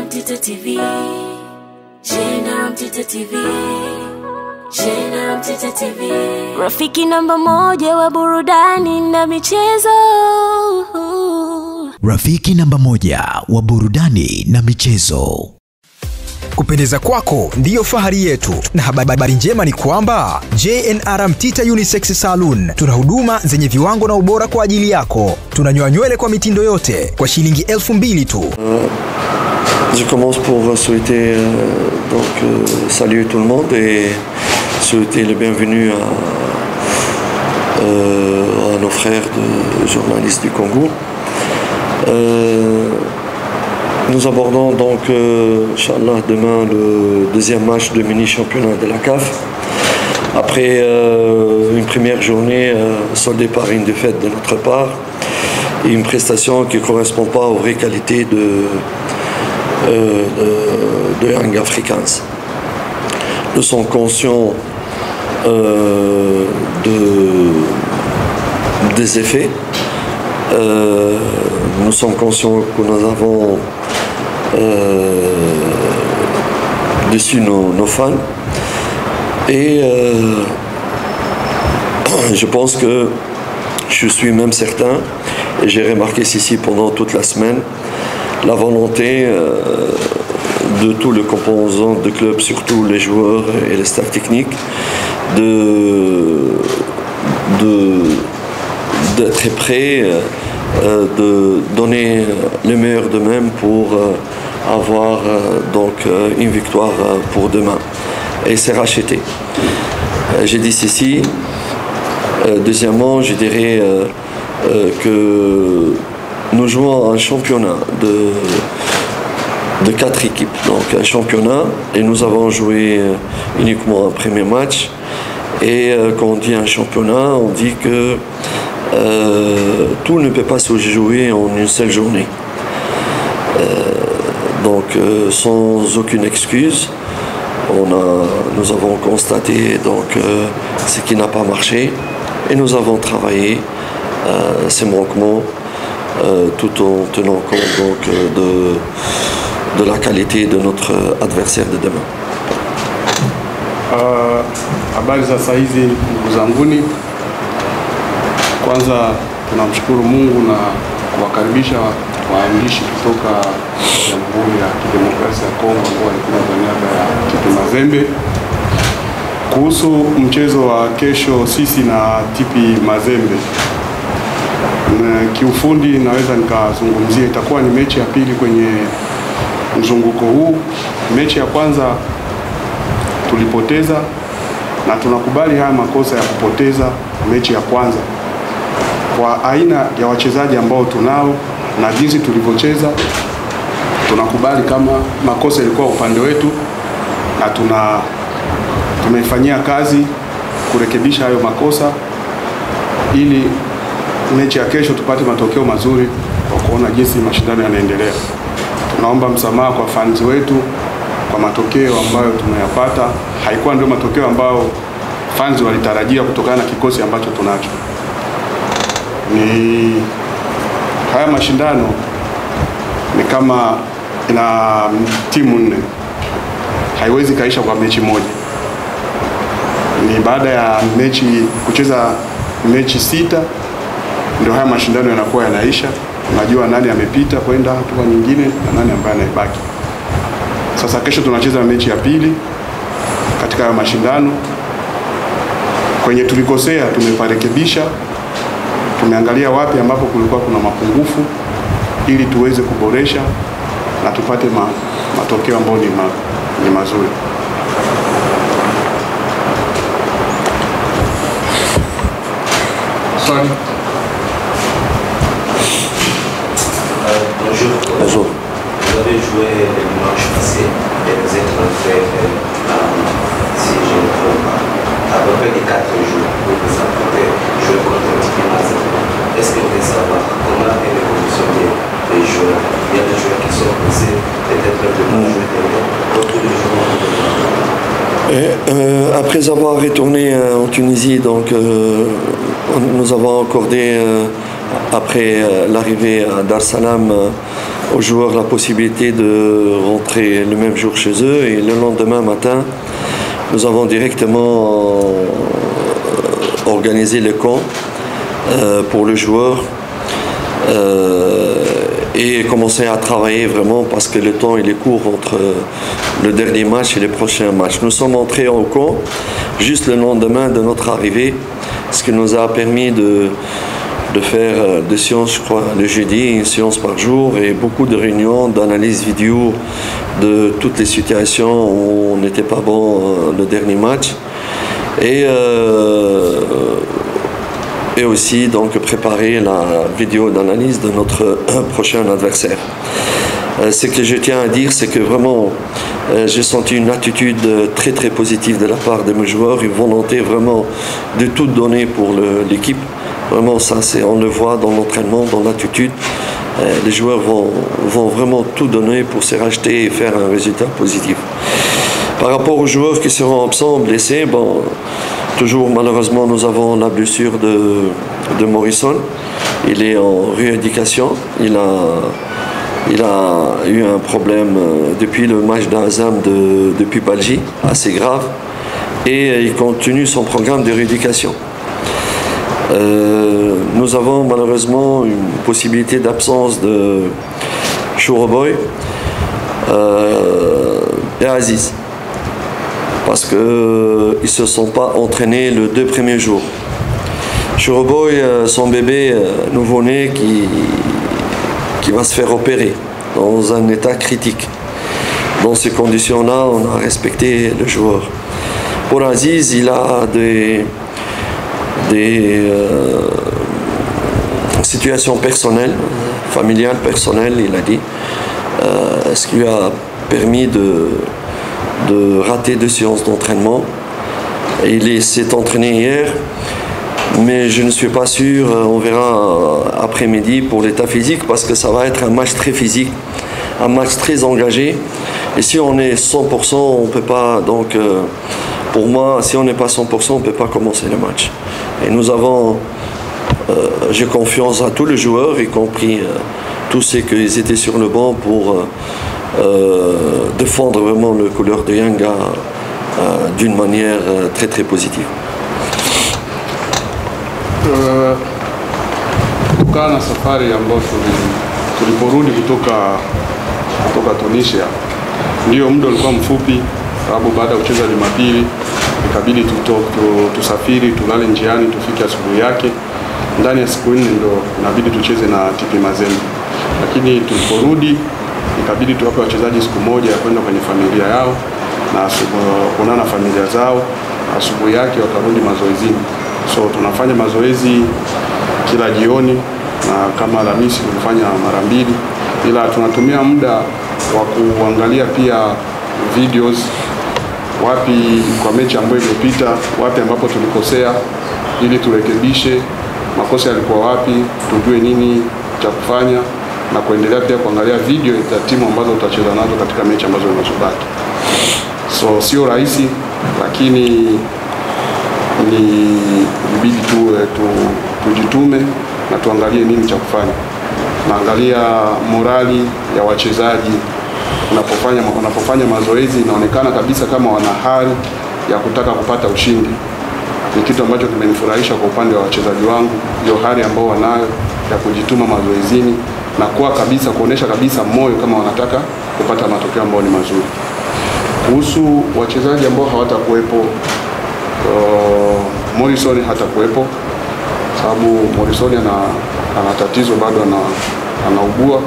Mtito TV. Jena Mtito TV. Jena Mtito TV. Rafiki namba moja wa burudani na michezo. Rafiki namba moja wa burudani na michezo. Kupendeza kwako ndiyo fahari yetu, na habari njema ni kwamba JNR Mtita Unisex Saloon tuna huduma zenye viwango na ubora kwa ajili yako. Tunanyoa nywele kwa mitindo yote kwa shilingi 2,000 tu. Je commence pour souhaiter saluer tout le monde et souhaiter le bienvenue à nos frères de journalistes du Congo. Nous abordons donc, Inch'Allah, demain le deuxième match de mini-championnat de la CAF. Après une première journée soldée par une défaite de notre part et une prestation qui ne correspond pas aux vraies qualités de Young Africans. Nous sommes conscients des effets. Nous sommes conscients que nous avons déçu nos fans et je pense que je suis même certain, et j'ai remarqué ceci pendant toute la semaine, la volonté de tous les composants du club, surtout les joueurs et les staff techniques, d'être prêts, de donner le meilleur d'eux-mêmes pour avoir une victoire pour demain. Et c'est racheté. J'ai dit ceci. Deuxièmement, je dirais que nous jouons un championnat de 4 équipes. Donc un championnat, et nous avons joué uniquement un premier match. Et quand on dit un championnat, on dit que tout ne peut pas se jouer en une seule journée. Sans aucune excuse, nous avons constaté ce qui n'a pas marché et nous avons travaillé ces manquements tout en tenant compte de la qualité de notre adversaire de demain. Habari za saa hizi ndugu zanguni, kwanza tunamshukuru Mungu na kuwakaribisha waandishi kutoka Jamhuri ya Kidemokrasia ya Kongo ambao walikuwa kwa niaba ya TP Mazembe kuhusu mchezo wa kesho sisi na TP Mazembe. Kiufundi naweza nikazungumzia, itakuwa ni mechi ya pili kwenye mzunguko huu. Mechi ya kwanza tulipoteza na tunakubali haya makosa ya kupoteza mechi ya kwanza kwa aina ya wachezaji ambao tunao na jinsi tulivyocheza. Tunakubali kama makosa yalikuwa upande wetu na tumeifanyia kazi kurekebisha hayo makosa ili mechi ya kesho tupate matokeo mazuri kwa kuona jinsi mashindano yanaendelea. Tunaomba msamaha kwa fans wetu kwa matokeo ambayo tumeyapata. Haikuwa ndio matokeo ambayo fans walitarajia kutokana na kikosi ambacho tunacho. Ni haya mashindano ni kama ina timu 4. Haiwezi kaisha kwa mechi moja. Ni baada ya kucheza mechi 6 ndio haya mashindano yanakuwa yanaisha. Unajua nani amepita kwenda hatua nyingine na nani ambaye anabaki. Sasa kesho tunacheza mechi ya pili katika haya mashindano. Kwenye tulikosea tumeparekebisha. Tumeangalia wapi ambapo kulikuwa kuna mapungufu ili tuweze kuboresha na tupate matokeo ambayo ni mazuri. Sorry. Bonjour. Vous avez joué le dimanche passé et vous êtes rentré si je ne me trompe pas, à peu près 4 jours pour vous affronter, jouer contre le TP Mazembe. Est-ce que vous voulez savoir comment est l'évolution des joueurs? Il y a des joueurs qui sont blessés, peut-être de jouer d'autres joueurs. Après avoir retourné en Tunisie, nous avons accordé, après l'arrivée à Dar es Salaam, aux joueurs la possibilité de rentrer le même jour chez eux, et le lendemain matin, nous avons directement organisé le camp pour le joueur et commencé à travailler vraiment parce que le temps il est court entre le dernier match et les prochains matchs. Nous sommes entrés au camp juste le lendemain de notre arrivée, ce qui nous a permis de faire des séances, je crois, le jeudi, une séance par jour, et beaucoup de réunions, d'analyse vidéo de toutes les situations où on n'était pas bon le dernier match. Et aussi donc préparer la vidéo d'analyse de notre prochain adversaire. Ce que je tiens à dire, c'est que vraiment j'ai senti une attitude très très positive de la part de mes joueurs, une volonté vraiment de tout donner pour l'équipe. Vraiment, ça, on le voit dans l'entraînement, dans l'attitude. Les joueurs vont vraiment tout donner pour se racheter et faire un résultat positif. Par rapport aux joueurs qui seront absents, blessés, bon, toujours malheureusement nous avons la blessure de Morrison. Il est en rééducation. Il a eu un problème depuis le match d'Azam depuis Belgique, assez grave. Et il continue son programme de rééducation. Nous avons malheureusement une possibilité d'absence de Chouroboy et Aziz, parce qu'ils ne se sont pas entraînés les 2 premiers jours. Chouroboy, son bébé nouveau-né qui va se faire opérer dans un état critique. Dans ces conditions-là, on a respecté le joueur. Pour Aziz, il a des situations personnelles, familiales, personnelles, il a dit, ce qui lui a permis de rater 2 séances d'entraînement. Il s'est entraîné hier, mais je ne suis pas sûr, on verra après-midi pour l'état physique, parce que ça va être un match très physique, un match très engagé. Et si on est 100%, on ne peut pas, donc pour moi, si on n'est pas 100%, on ne peut pas commencer le match. Et nous avons, j'ai confiance à tous les joueurs, y compris tous ceux qui étaient sur le banc pour défendre vraiment le couleur de Yanga d'une manière très très positive. Kutokana na safari ambayo tuliporudi kutoka Tunisia, ndio muda ulikuwa mfupi, sababu baada ya kucheza Jumapili ikabidi tusafiri, tulale njiani, tufike asubuhi yake. Ndani ya siku 4 ndio inabidi tucheze na TP Mazembe. Lakini tuliporudi ikabidi tuwape wachezaji siku moja ya kwenda kwenye familia yao na kuonana na familia zao. Asubuhi yake wakarudi mazoezini. So tunafanya mazoezi kila jioni, na kama Alhamisi tulifanya mara 2, ila tunatumia muda wa kuangalia pia videos wapi kwa mechi ambayo imepita, wapi ambapo tulikosea, ili turekebishe makosa yalikuwa wapi, tujue nini cha kufanya, na kuendelea pia kuangalia video za timu ambazo tutacheza nazo katika mechi ambazo zinazobaki. So sio rahisi, lakini ibidi tujitume na tuangalie nini cha kufanya. Naangalia morali ya wachezaji wanapofanya mazoezi, inaonekana kabisa kama wana hali ya kutaka kupata ushindi. Ni kitu ambacho kimenifurahisha kwa upande wa wachezaji wangu, hiyo hali ambao wanayo ya kujituma mazoezini na kuonesha kabisa moyo kama wanataka kupata matokeo ambayo ni mazuri. Kuhusu wachezaji ambao hawatakuwepo, Morrison hatakuwepo sababu Morrison ana tatizo, bado anaugua.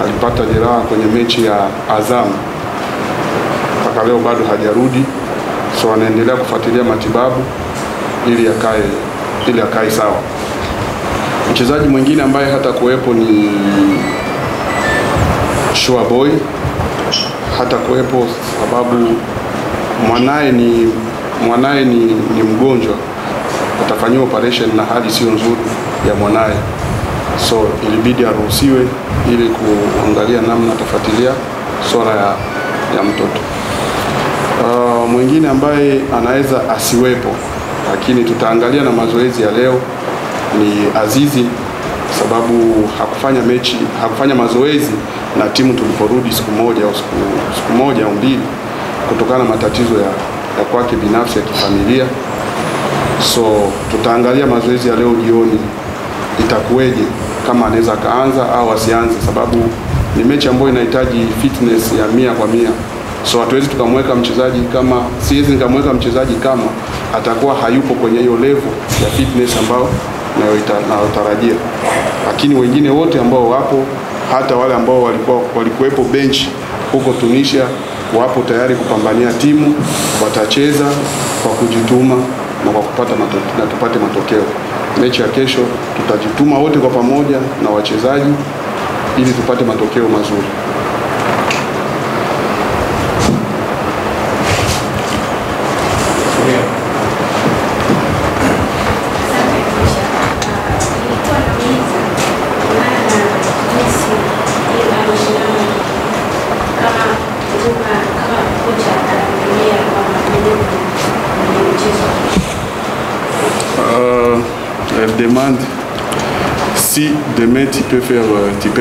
Alipata jeraha kwenye mechi ya Azam, mpaka leo bado hajarudi, so anaendelea kufuatilia matibabu ili akae sawa. Mchezaji mwingine ambaye hatakuwepo ni Chouroboy, hatakuwepo sababu mwanae ni mgonjwa, atafanyiwa operation na hali sio nzuri ya mwanae, so ilibidi aruhusiwe ili kuangalia namna atafuatilia swala ya mtoto. Mwingine ambaye anaweza asiwepo, lakini tutaangalia na mazoezi ya leo, ni Azizi sababu hakufanya mazoezi na timu tuliporudi siku moja au mbili kutokana na matatizo ya kwake binafsi ya kifamilia. So tutaangalia mazoezi ya leo jioni itakuweje, kama anaweza kaanza au asianze, sababu ni mechi ambayo inahitaji fitness ya 100%. So hatuwezi tukamweka mchezaji kama, siwezi nikamweka mchezaji kama atakuwa hayupo kwenye hiyo level ya fitness ambayo nayotarajia. Lakini wengine wote ambao wapo, hata wale ambao walikuwepo bench huko Tunisia, wapo tayari kupambania timu, watacheza kwa kujituma na kwa tupate matokeo. Mechi ya kesho tutajituma wote kwa pamoja na wachezaji ili tupate matokeo mazuri. Elle demande si demain tu peux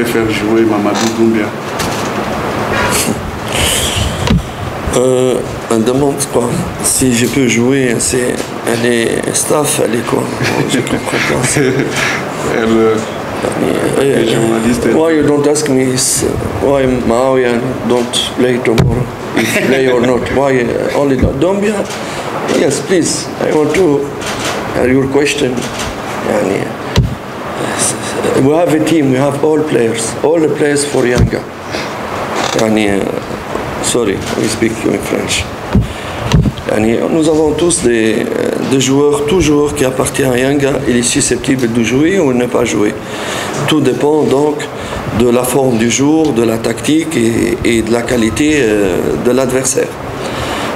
faire jouer Mamadou Doumbia. Elle demande quoi? Si je peux jouer, elle est staff, elle est quoi? Je comprends pas. Why you don't ask me why Maawian don't play tomorrow? If play or not? Why only Doumbia? Yes, please. I want to hear your question. We have a team, we have all the players for Yanga. Sorry, we speak in French. Nous avons tous des joueurs, tout joueur qui appartient à Yanga, il est susceptible de jouer ou ne pas jouer. Tout dépend donc de la forme du jour, de la tactique et de la qualité de l'adversaire.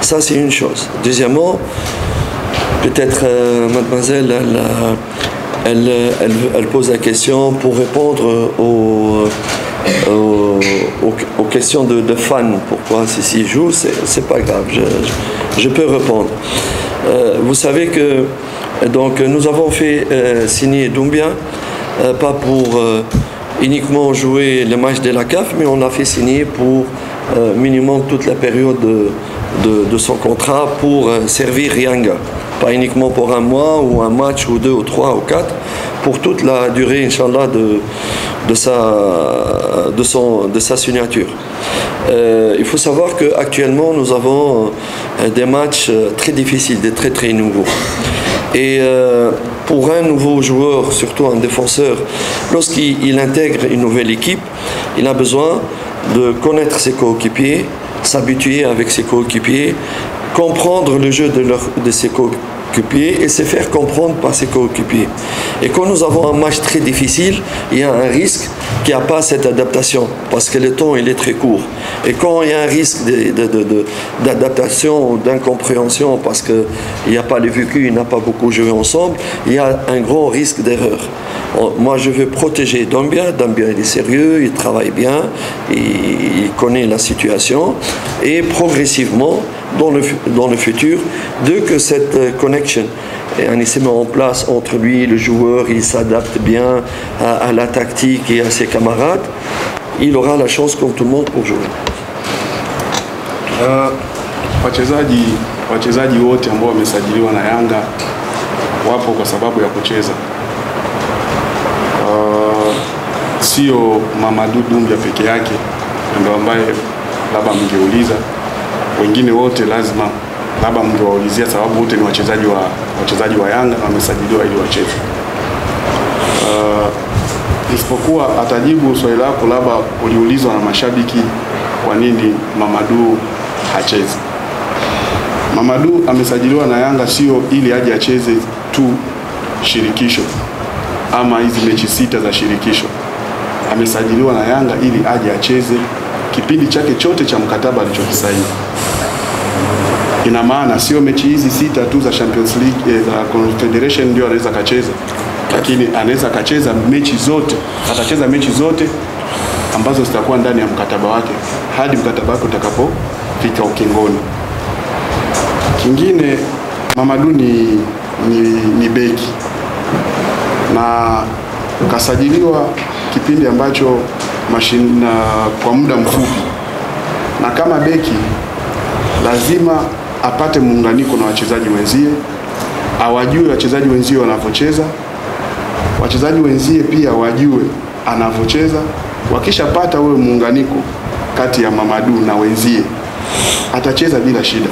Ça, c'est une chose. Deuxièmement, peut-être mademoiselle, elle pose la question pour répondre aux questions de fans. Pourquoi s'il joue, c'est pas grave, je peux répondre. Vous savez que donc, nous avons fait signer Doumbia, pas pour uniquement jouer le match de la CAF, mais on a fait signer pour minimum toute la période de son contrat pour servir Yanga. Pas uniquement pour un mois ou un match ou 2 ou 3 ou 4, pour toute la durée, Inch'Allah, de sa signature. Il faut savoir qu'actuellement, nous avons des matchs très difficiles, des très très nouveaux. Et pour un nouveau joueur, surtout un défenseur, lorsqu'il intègre une nouvelle équipe, il a besoin de connaître ses coéquipiers, s'habituer avec ses coéquipiers, comprendre le jeu de ses coéquipiers et se faire comprendre par ses coéquipiers. Et quand nous avons un match très difficile, il y a un risque qu'il n'y a pas cette adaptation parce que le temps il est très court. Et quand il y a un risque d'adaptation ou d'incompréhension parce qu'il n'y a pas le vécu, il n'a pas beaucoup joué ensemble, il y a un grand risque d'erreur. Moi je veux protéger Doumbia. Doumbia il est sérieux, il travaille bien, il connaît la situation et progressivement dans le futur, dès que cette connexion se met en place entre lui et le joueur, il s'adapte bien à la tactique et à ses camarades, il aura la chance comme tout le monde pour jouer. Wachezaji wote ambao wamesajiliwa na Yanga wapo kwa sababu ya kucheza. Sio Mamadou Doumbia peke yake ndio ambaye labda mngeuliza. Wengine wote lazima labda mngewaulizia, sababu wote ni wachezaji wa Yanga na wamesajiliwa ili wacheze. Isipokuwa atajibu swali lako, labda uliulizwa na mashabiki kwa nini Mamadou hachezi. Mamadou amesajiliwa na Yanga sio ili aje acheze tu shirikisho ama hizi mechi 6 za shirikisho. Amesajiliwa na Yanga ili aje acheze kipindi chake chote cha mkataba alichokisaini. Ina maana sio mechi hizi 6 tu za Champions League za Confederation ndio anaweza kacheza, lakini anaweza kacheza mechi zote, atacheza mechi zote ambazo zitakuwa ndani ya mkataba wake hadi mkataba wake utakapofika ukingoni. Kingine, Mamadou ni beki na kasajiliwa kipindi ambacho kwa muda mfupi, na kama beki lazima apate muunganiko na wachezaji wenzie, awajue wachezaji wenzie wanavyocheza, wachezaji wenzie pia wajue anavyocheza. Wakishapata ule muunganiko kati ya Mamadou na wenzie, atacheza bila shida.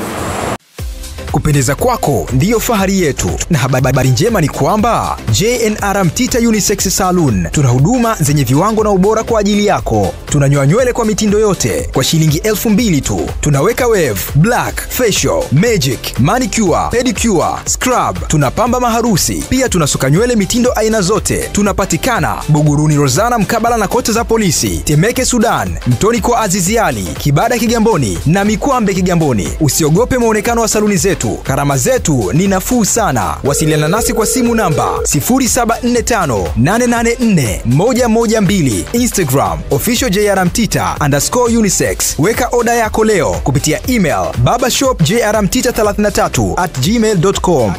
Kupendeza kwako ndiyo fahari yetu, na habari njema ni kwamba J&R Mtita Unisex Saloon tuna huduma zenye viwango na ubora kwa ajili yako. Tunanyoa nywele kwa mitindo yote kwa shilingi 2,000 tu. Tunaweka wave, black, facial, magic, manicure, pedicure, scrub. Tunapamba maharusi. Pia tunasuka nywele mitindo aina zote. Tunapatikana Buguruni Rozana mkabala na kota za polisi, Temeke Sudan, Mtoni kwa Azizi Ali, Kibada Kigamboni na Mikwambe Kigamboni. Usiogope muonekano wa saluni zetu. Gharama zetu ni nafuu sana. Wasiliana nasi kwa simu namba 0745884112. Instagram official J&R Mtita _unisex. Weka oda yako leo kupitia email babashopjrmtita33@gmail.com.